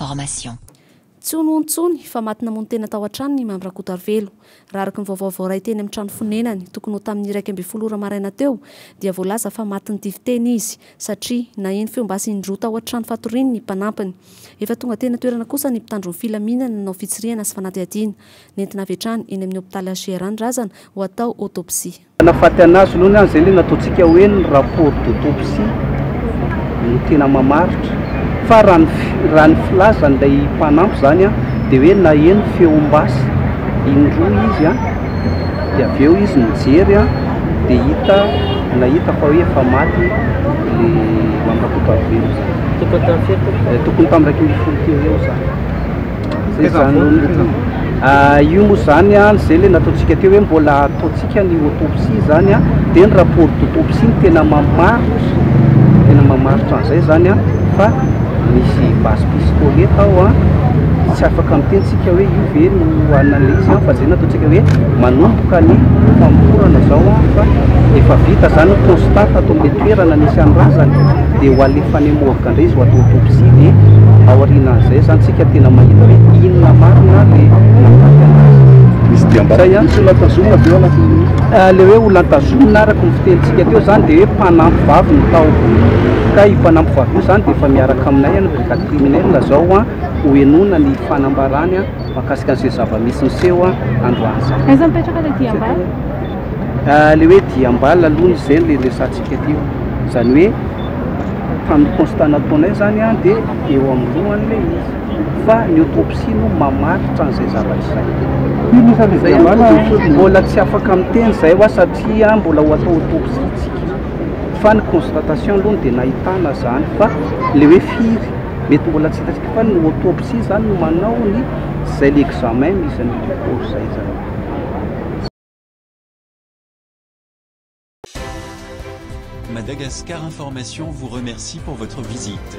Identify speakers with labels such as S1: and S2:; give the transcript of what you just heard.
S1: information.
S2: Tsy honoantsony fa maty namono tena tao an-trano ny Mambrakotarvelo. Raha araka ny vaovao iray teny amin'ny trano fonenany tokony ho tamin'ny 1:20 maraina teo dia voalaza fa maty ny tifiteny izy satria naheno feo mba asindroa tao an-trano fatoriny ny mpanampiny. Efa tonga tena toerana kosa ny mpitandro ny filaminana nanao fitsirihana sy fanadihadiana. Nentina avy hatrany eny amin'ny hôpitaly Acheran Razana ho atao autopsie.
S3: Nafaty anazy aloha izay ilay nataontsika hoe ny rapport d'autopsie no tena mamaritra fa raha ny filazan'ilay mpanampy zany dia hoe naheno feom-basy indroa izy dia avy eo izy nijery dia nahita fa hoe efa maty le Mambrakotarvelo tokony tamin'ny 20 teo eo zany zany io moa zany zay le nataontsika teo hoe mbola ataontsika ny autopsie zany dia ny rapport d'autopsie ny tena mamaritra an'izay zany fa misy base pistolet ao tsy afaka mitentsika hoe io ve no analyse fa zay nataontsika hoe manomboka ny famorana zao fa efa vita zany constat atao amin'ny toerana nisy any razany dia ho alefany morgue indray izy ho atao autopsie dia ao aorianan'izay zany tsika tena mahita hoe inona marina le
S4: misy diam-baray ihany tsy olantazomina be ao
S3: le hoe olantazomina araka ny fitenitsika teo zany dia hoe mpanampy vavy ny tao ka io mpanampy vavy io zany dia efa miaraka aminay ny brigade criminelle zao ho enona ny fanambarany mahakasika an'izay zava-misy niseho androany zany.
S2: Aiza mipetraka ilay diam-bala?
S3: Le hoe diam-bala aloha izay le resantsika teo zany hoe tamin'ny constat nataonay zany dia eo amin'ny lohan'ilay izy fa ny autopsie no mamaritra an'izay zavatra izay. Mbola tsy afaka miteny izay satria mbola ho atao autopsie tsika fa ny constatation aloha dia nahitana zany fa le hoe firy mety mbola tsy hitatsika fa ny autopsie zany no manao ny zay l'examen misy ny report zay zany.
S5: Madagascar Information vous remercie pour votre visite.